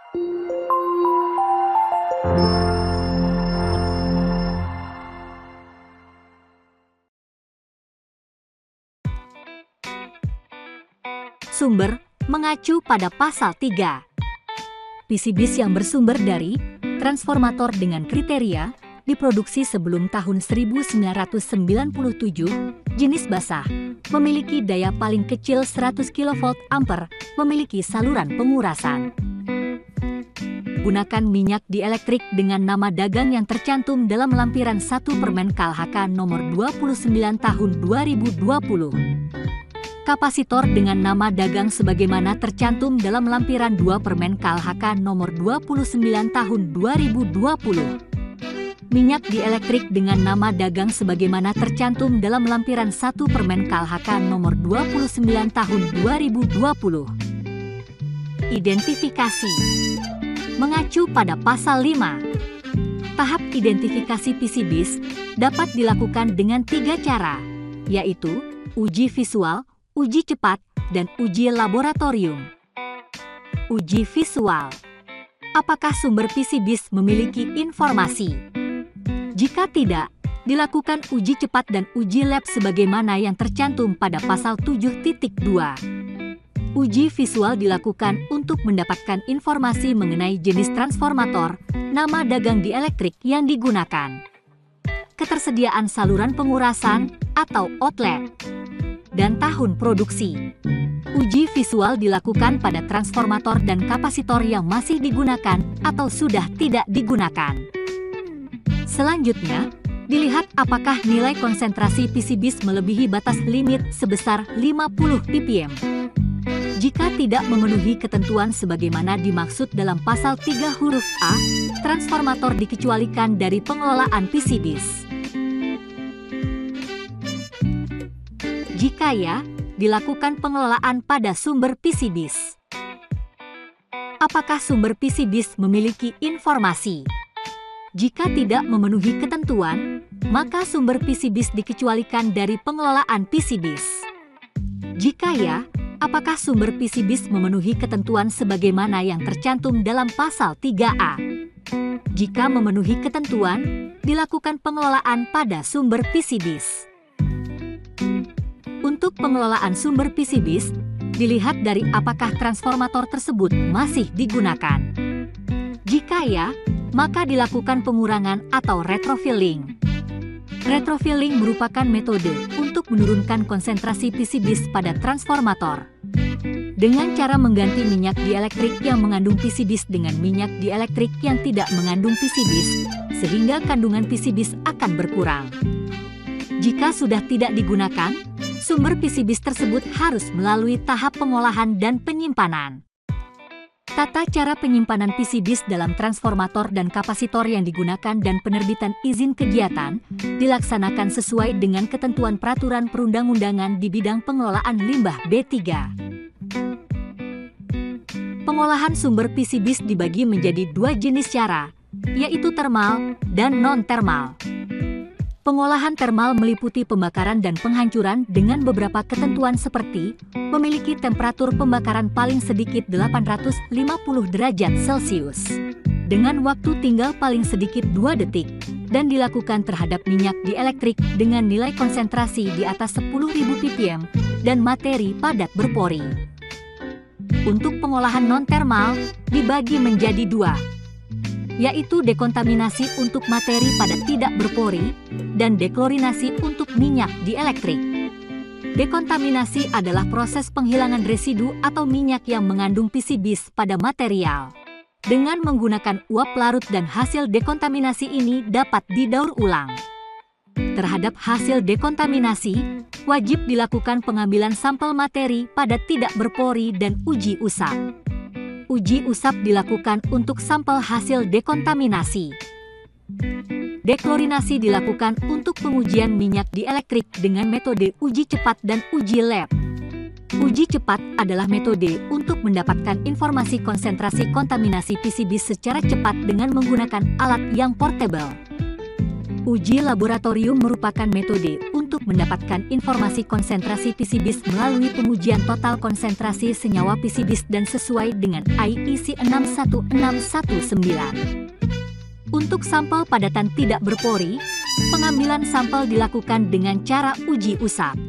Sumber mengacu pada pasal 3. PCBs yang bersumber dari transformator dengan kriteria diproduksi sebelum tahun 1997, jenis basah, memiliki daya paling kecil 100 kV ampere, memiliki saluran pengurasan. Gunakan minyak dielektrik dengan nama dagang yang tercantum dalam lampiran 1 Permen KLHK nomor 29 tahun 2020. Kapasitor dengan nama dagang sebagaimana tercantum dalam lampiran 2 Permen KLHK nomor 29 tahun 2020. Minyak dielektrik dengan nama dagang sebagaimana tercantum dalam lampiran 1 Permen KLHK nomor 29 tahun 2020. Identifikasi mengacu pada pasal 5. Tahap identifikasi PCBs dapat dilakukan dengan 3 cara, yaitu uji visual, uji cepat, dan uji laboratorium. Uji visual. Apakah sumber PCBs memiliki informasi? Jika tidak, dilakukan uji cepat dan uji lab sebagaimana yang tercantum pada pasal 7.2. Uji visual dilakukan untuk mendapatkan informasi mengenai jenis transformator, nama dagang dielektrik yang digunakan, ketersediaan saluran pengurasan atau outlet, dan tahun produksi. Uji visual dilakukan pada transformator dan kapasitor yang masih digunakan atau sudah tidak digunakan. Selanjutnya, dilihat apakah nilai konsentrasi PCBs melebihi batas limit sebesar 50 ppm. Jika tidak memenuhi ketentuan sebagaimana dimaksud dalam pasal 3 huruf A, transformator dikecualikan dari pengelolaan PCBs. Jika ya, dilakukan pengelolaan pada sumber PCBs. Apakah sumber PCBs memiliki informasi? Jika tidak memenuhi ketentuan, maka sumber PCBs dikecualikan dari pengelolaan PCBs. Jika ya, apakah sumber PCBs memenuhi ketentuan sebagaimana yang tercantum dalam pasal 3A? Jika memenuhi ketentuan, dilakukan pengelolaan pada sumber PCBs. Untuk pengelolaan sumber PCBs, dilihat dari apakah transformator tersebut masih digunakan. Jika ya, maka dilakukan pengurangan atau retrofilling. Retrofilling merupakan metode untuk menurunkan konsentrasi PCBs pada transformator. Dengan cara mengganti minyak dielektrik yang mengandung PCBs dengan minyak dielektrik yang tidak mengandung PCBs, sehingga kandungan PCBs akan berkurang. Jika sudah tidak digunakan, sumber PCBs tersebut harus melalui tahap pengolahan dan penyimpanan. Tata cara penyimpanan PCBs dalam transformator dan kapasitor yang digunakan dan penerbitan izin kegiatan dilaksanakan sesuai dengan ketentuan peraturan perundang-undangan di bidang pengelolaan limbah B3. Pengolahan sumber PCBs dibagi menjadi 2 jenis cara, yaitu termal dan non-termal. Pengolahan termal meliputi pembakaran dan penghancuran dengan beberapa ketentuan seperti memiliki temperatur pembakaran paling sedikit 850 derajat Celcius, dengan waktu tinggal paling sedikit 2 detik, dan dilakukan terhadap minyak dielektrik dengan nilai konsentrasi di atas 10.000 ppm dan materi padat berpori. Untuk pengolahan non-termal dibagi menjadi 2, yaitu dekontaminasi untuk materi padat tidak berpori dan deklorinasi untuk minyak dielektrik. Dekontaminasi adalah proses penghilangan residu atau minyak yang mengandung PCBs pada material. Dengan menggunakan uap larut dan hasil dekontaminasi ini dapat didaur ulang. Terhadap hasil dekontaminasi, wajib dilakukan pengambilan sampel materi padat tidak berpori dan uji usap. Uji usap dilakukan untuk sampel hasil dekontaminasi. Deklorinasi dilakukan untuk pengujian minyak dielektrik dengan metode uji cepat dan uji lab. Uji cepat adalah metode untuk mendapatkan informasi konsentrasi kontaminasi PCB secara cepat dengan menggunakan alat yang portable. Uji laboratorium merupakan metode untuk untuk mendapatkan informasi konsentrasi PCBs melalui pengujian total konsentrasi senyawa PCBs dan sesuai dengan IEC 61619. Untuk sampel padatan tidak berpori, pengambilan sampel dilakukan dengan cara uji usap.